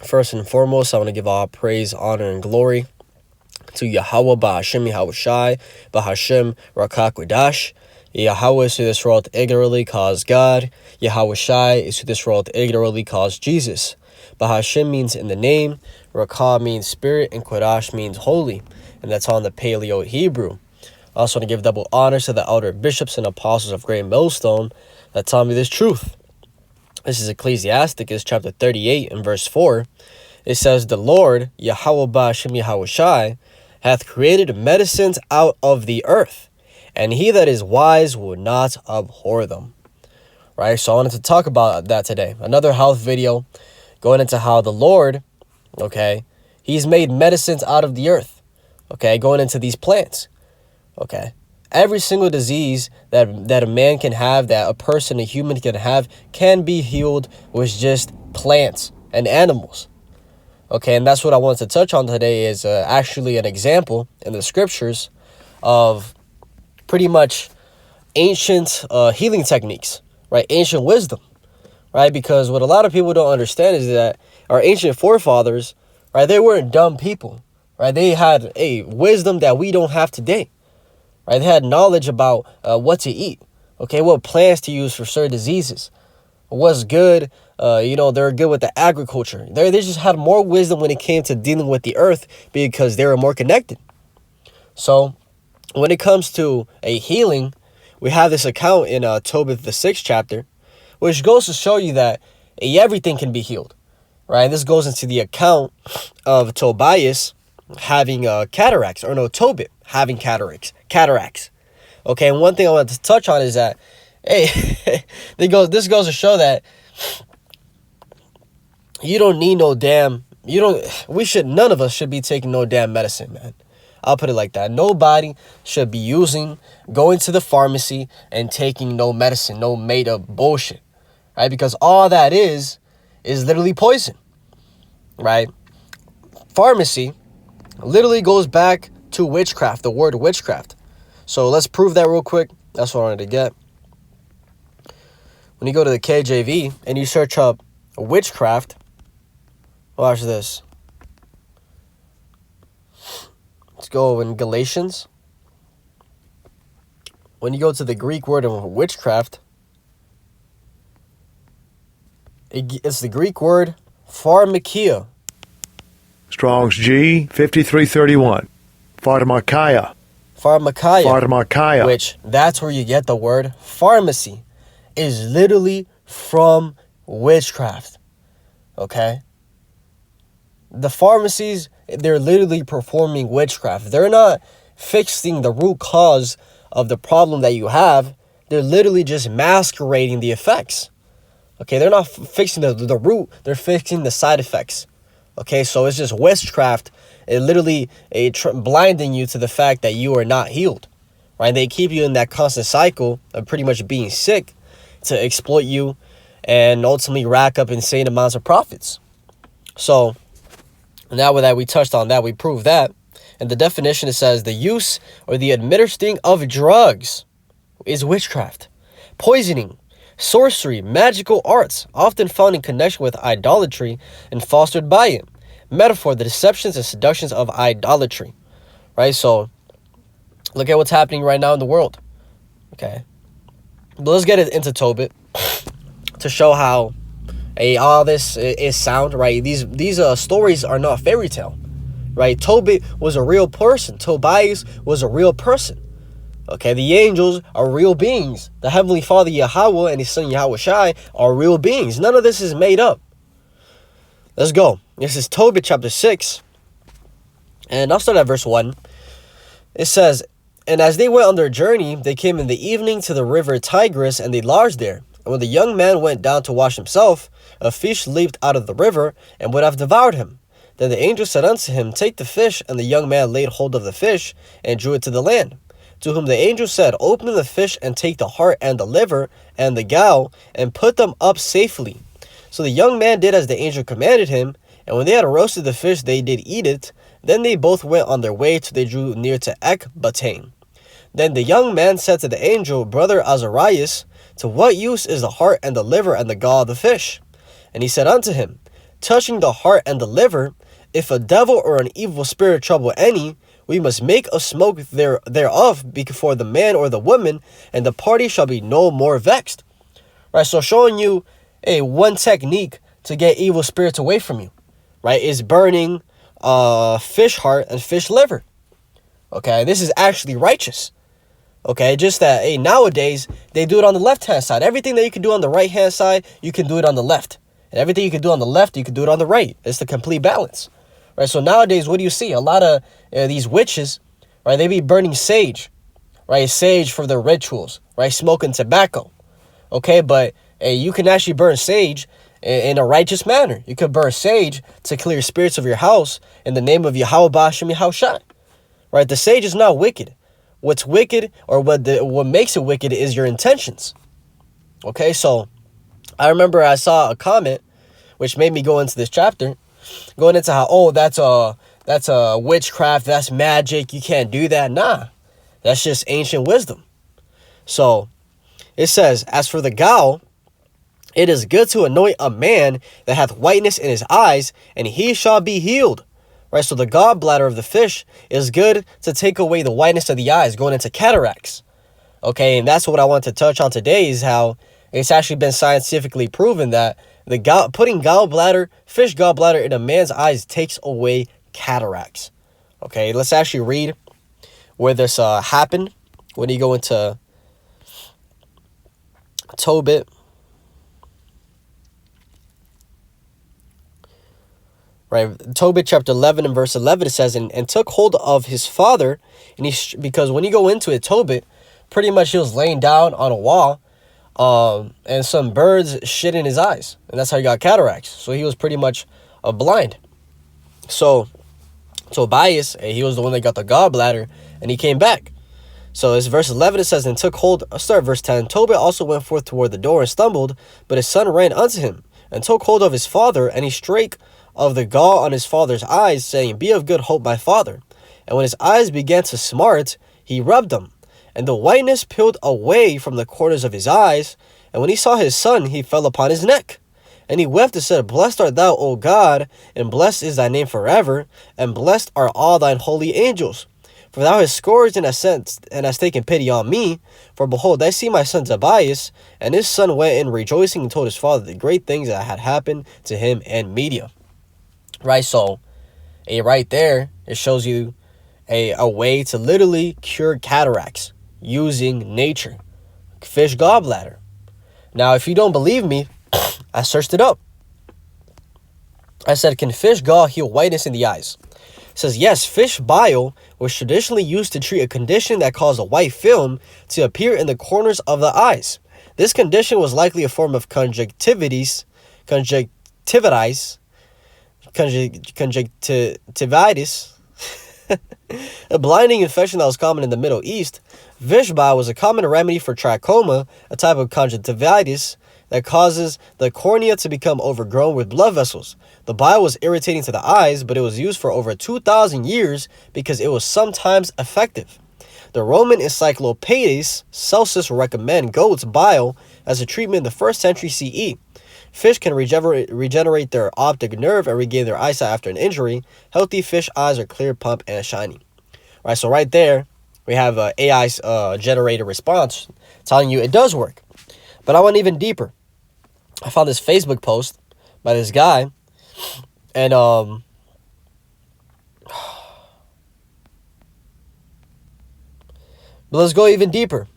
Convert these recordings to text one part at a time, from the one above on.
First and foremost, I want to give all praise, honor, and glory to Yahweh Ba'Hashem Yahushai Ba'Hashem Rakakwadash. Yahweh is who this world ignorantly calls God. Yahushai is who this world ignorantly calls Jesus. Ba'Hashem means in the name, Rakah means spirit, and Kodash means holy. And that's on the Paleo Hebrew. I also want to give double honors to the elder bishops and apostles of Great Millstone that tell me this truth. This is Ecclesiasticus chapter 38 and verse 4. It says, the Lord, Yahweh Ba'Hashem Yahushai, hath created medicines out of the earth, and he that is wise will not abhor them. Right, so I wanted to talk about that today. Another health video going into how the Lord, okay, he's made medicines out of the earth, okay, going into these plants, okay. Every single disease that a man can have, that a person, a human can have, can be healed with just plants and animals. Okay, and that's what I wanted to touch on today is actually an example in the scriptures of pretty much ancient healing techniques, right? Ancient wisdom, right? Because what a lot of people don't understand is that our ancient forefathers, right, they weren't dumb people, right? They had a wisdom that we don't have today. Right, they had knowledge about what to eat, okay, what plants to use for certain diseases, what's good, they're good with the agriculture. They just had more wisdom when it came to dealing with the earth because they were more connected. So when it comes to a healing, we have this account in Tobit, the 6th chapter, which goes to show you that everything can be healed, right? This goes into the account of Tobias having cataracts, or no, Tobit having cataracts. Okay, and one thing I want to touch on is that, hey, this goes to show that you don't need no damn, none of us should be taking no damn medicine, man. I'll put it like that. Nobody should be going to the pharmacy and taking no medicine, no made up bullshit, right? Because all that is literally poison, right? Pharmacy literally goes back to witchcraft, the word witchcraft. So let's prove that real quick. That's what I wanted to get. When you go to the KJV and you search up witchcraft, watch this. Let's go in Galatians. When you go to the Greek word of witchcraft, it's the Greek word pharmakia. Strong's G 5331. Pharmakia. Which that's where you get the word pharmacy. Is literally from witchcraft. Okay? The pharmacies, they're literally performing witchcraft. They're not fixing the root cause of the problem that you have. They're literally just masquerading the effects. Okay? They're not fixing the root. They're fixing the side effects. Okay, so it's just witchcraft. It literally blinding you to the fact that you are not healed, right? They keep you in that constant cycle of pretty much being sick to exploit you and ultimately rack up insane amounts of profits. So now that we touched on that, we proved that. And the definition, it says the use or the administering of drugs is witchcraft, poisoning, sorcery, magical arts, often found in connection with idolatry and fostered by it. Metaphor, the deceptions and seductions of idolatry. Right? So, look at what's happening right now in the world. Okay? But let's get into Tobit to show how all this is sound, right? These stories are not fairy tale. Right? Tobit was a real person. Tobias was a real person. Okay, the angels are real beings. The Heavenly Father Yahweh and His Son Yahushai are real beings. None of this is made up. Let's go. This is Tobit chapter 6. And I'll start at verse 1. It says, and as they went on their journey, they came in the evening to the river Tigris, and they lodged there. And when the young man went down to wash himself, a fish leaped out of the river and would have devoured him. Then the angel said unto him, take the fish. And the young man laid hold of the fish and drew it to the land. To whom the angel said, open the fish and take the heart and the liver and the gall and put them up safely. So the young man did as the angel commanded him, and when they had roasted the fish, they did eat it. Then they both went on their way till they drew near to Ecbatane. Then the young man said to the angel, brother Azarias, to what use is the heart and the liver and the gall of the fish? And he said unto him, touching the heart and the liver, if a devil or an evil spirit trouble any, we must make a smoke thereof before the man or the woman, and the party shall be no more vexed. Right, so showing you one technique to get evil spirits away from you, right, is burning fish heart and fish liver. Okay, this is actually righteous. Okay, just that nowadays they do it on the left-hand side. Everything that you can do on the right-hand side, you can do it on the left. And everything you can do on the left, you can do it on the right. It's the complete balance. Right, so nowadays, what do you see? A lot of these witches, right, they be burning sage, right, sage for their rituals, right, smoking tobacco. Okay, but you can actually burn sage in a righteous manner. You could burn sage to clear spirits of your house in the name of Yahweh Ba'Shem Yahushua. Right, the sage is not wicked. What's wicked, or what makes it wicked, is your intentions. Okay, so I remember I saw a comment which made me go into this chapter, going into how, that's a witchcraft, that's magic, you can't do that. Nah, that's just ancient wisdom. So it says, as for the gall, it is good to anoint a man that hath whiteness in his eyes, and he shall be healed. Right, so the gallbladder of the fish is good to take away the whiteness of the eyes, going into cataracts. Okay, and that's what I want to touch on today, is how it's actually been scientifically proven that putting fish gallbladder in a man's eyes takes away cataracts. Okay, let's actually read where this happened. When you go into Tobit, right, Tobit chapter 11 and verse 11, it says, and took hold of his father, and because when you go into it, Tobit, pretty much he was laying down on a wall, and some birds shit in his eyes, and that's how he got cataracts. So he was pretty much blind. So Tobias, he was the one that got the gallbladder, and he came back. So it's verse 11, it says, and took hold, start verse 10, Tobit also went forth toward the door and stumbled, but his son ran unto him, and took hold of his father, and he strake of the gall on his father's eyes, saying, be of good hope, my father. And when his eyes began to smart, he rubbed them, and the whiteness peeled away from the corners of his eyes. And when he saw his son, he fell upon his neck. And he wept and said, blessed art thou, O God, and blessed is thy name forever, and blessed are all thine holy angels. For thou hast scourged and hast taken pity on me. For behold, I see my son Tobias. And his son went in rejoicing and told his father the great things that had happened to him and Media. Right, so right there, it shows you a way to literally cure cataracts using nature. Fish gallbladder. Now, if you don't believe me, I searched it up. I said, can fish gall heal whiteness in the eyes? It says, yes, fish bile was traditionally used to treat a condition that caused a white film to appear in the corners of the eyes. This condition was likely a form of conjunctivitis, a blinding infection that was common in the Middle East. Fish bile was a common remedy for trachoma, a type of conjunctivitis that causes the cornea to become overgrown with blood vessels. The bile was irritating to the eyes, but it was used for over 2,000 years because it was sometimes effective. The Roman Encyclopedist Celsus recommend goat's bile as a treatment in the 1st century CE. Fish can regenerate their optic nerve and regain their eyesight after an injury. Healthy fish eyes are clear, plump, and shiny. All right, so right there, we have an AI generated response telling you it does work. But I went even deeper. I found this Facebook post by this guy, and but let's go even deeper.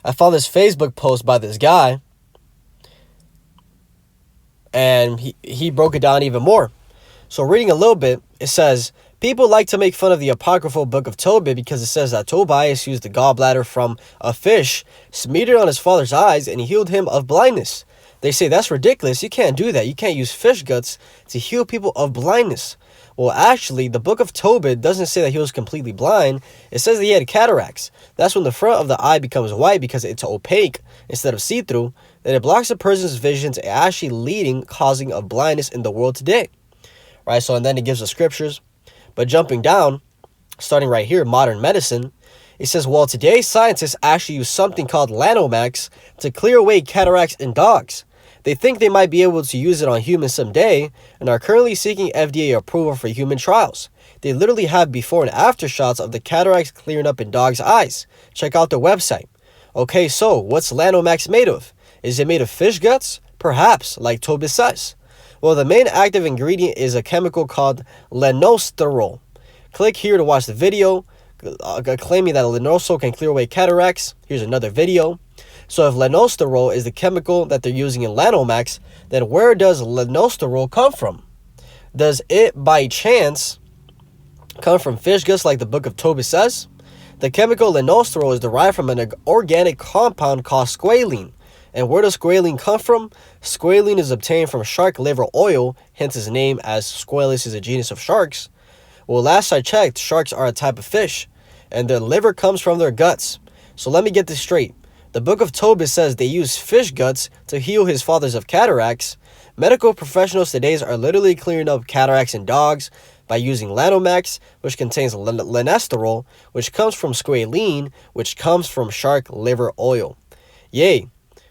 I found this Facebook post by this guy, and he broke it down even more. So reading a little bit, it says, people like to make fun of the apocryphal book of Tobit because it says that Tobias used the gallbladder from a fish, smeared it on his father's eyes, and healed him of blindness. They say that's ridiculous. You can't do that. You can't use fish guts to heal people of blindness. Well, actually, the book of Tobit doesn't say that he was completely blind. It says that he had cataracts. That's when the front of the eye becomes white because it's opaque instead of see-through. Then it blocks a person's vision, actually causing of blindness in the world today. Right, so and then it gives the scriptures. But jumping down, starting right here, modern medicine, it says, well, today scientists actually use something called Lanomax to clear away cataracts in dogs. They think they might be able to use it on humans someday and are currently seeking FDA approval for human trials. They literally have before and after shots of the cataracts clearing up in dogs' eyes. Check out their website. Okay, so what's Lanomax made of? Is it made of fish guts? Perhaps, like Tobit says. Well, the main active ingredient is a chemical called lanosterol. Click here to watch the video claiming that lanosterol can clear away cataracts. Here's another video. So if lanosterol is the chemical that they're using in Lanomax, then where does lanosterol come from? Does it by chance come from fish guts like the book of Tobit says? The chemical lanosterol is derived from an organic compound called squalene. And where does squalene come from? Squalene is obtained from shark liver oil, hence its name, as Squalus is a genus of sharks. Well, last I checked, sharks are a type of fish, and their liver comes from their guts. So let me get this straight. The book of Tobit says they use fish guts to heal his fathers of cataracts. Medical professionals today are literally clearing up cataracts in dogs by using Lanomax, which contains lanosterol, which comes from squalene, which comes from shark liver oil. Yay.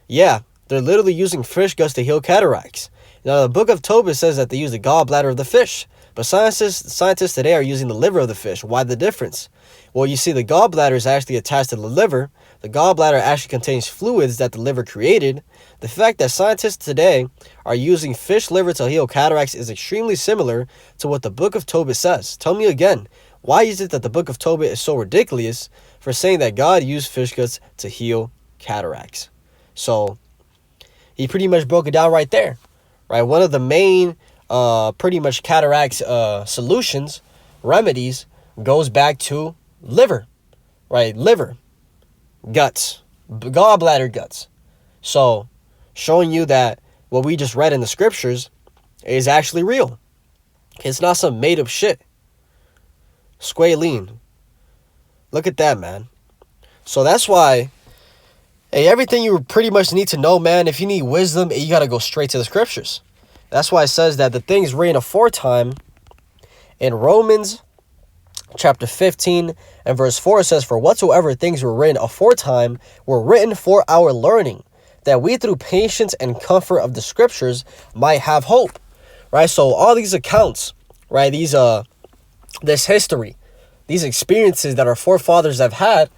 Yeah, they're literally using fish guts to heal cataracts. Now, the book of Tobit says that they use the gallbladder of the fish, but scientists today are using the liver of the fish. Why the difference? Well, you see, the gallbladder is actually attached to the liver. The gallbladder actually contains fluids that the liver created. The fact that scientists today are using fish liver to heal cataracts is extremely similar to what the book of Tobit says. Tell me again, why is it that the book of Tobit is so ridiculous for saying that God used fish guts to heal cataracts? So he pretty much broke it down right there, right? One of the main pretty much cataracts solutions, remedies, goes back to liver, right? Liver, guts, gallbladder guts. So showing you that what we just read in the scriptures is actually real. It's not some made up shit. Squalene. Look at that, man. So that's why, hey, everything you pretty much need to know, man, if you need wisdom, you got to go straight to the scriptures. That's why it says that the things written aforetime in Romans chapter 15 and verse 4, it says, "For whatsoever things were written aforetime were written for our learning, that we through patience and comfort of the scriptures might have hope." Right? So all these accounts, right, this history, these experiences that our forefathers have had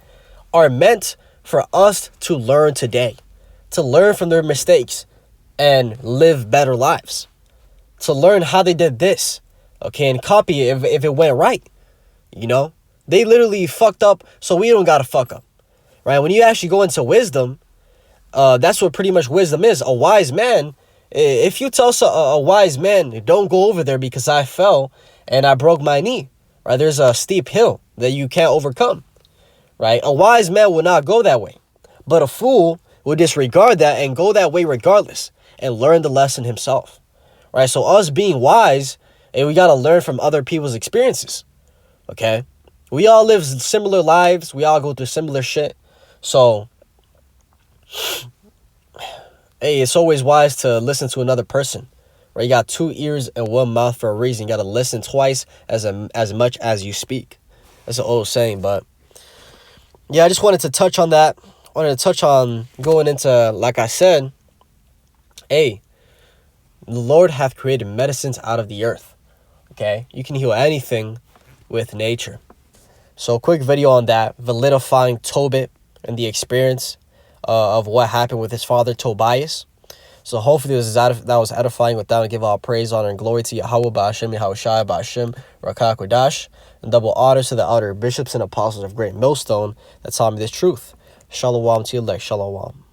are meant for us to learn today, to learn from their mistakes and live better lives, to learn how they did this, okay, and copy it if it went right. You know, they literally fucked up, so we don't gotta fuck up, right? When you actually go into wisdom, that's what pretty much wisdom is. A wise man, if you tell a wise man, don't go over there because I fell and I broke my knee, right? There's a steep hill that you can't overcome, right? A wise man will not go that way, but a fool will disregard that and go that way regardless and learn the lesson himself, right? So us being wise, and we got to learn from other people's experiences, okay? We all live similar lives. We all go through similar shit. So, hey, it's always wise to listen to another person, right? You got 2 ears and 1 mouth for a reason. You got to listen twice as much as you speak. That's an old saying, but yeah, I just wanted to touch on that. Wanted to touch on going into, like I said, hey, the Lord hath created medicines out of the earth, okay? You can heal anything with nature. So quick video on that, validifying Tobit and the experience of what happened with his father Tobias. So hopefully that was edifying. With that, I give all praise, honor, and glory to Yahweh, Ba'ashem, Yahushai, Ba'ashem, Rakah Kodash, and double honors to the elder bishops and apostles of Great Millstone that taught me this truth. Shalom to you, elect. Shalom.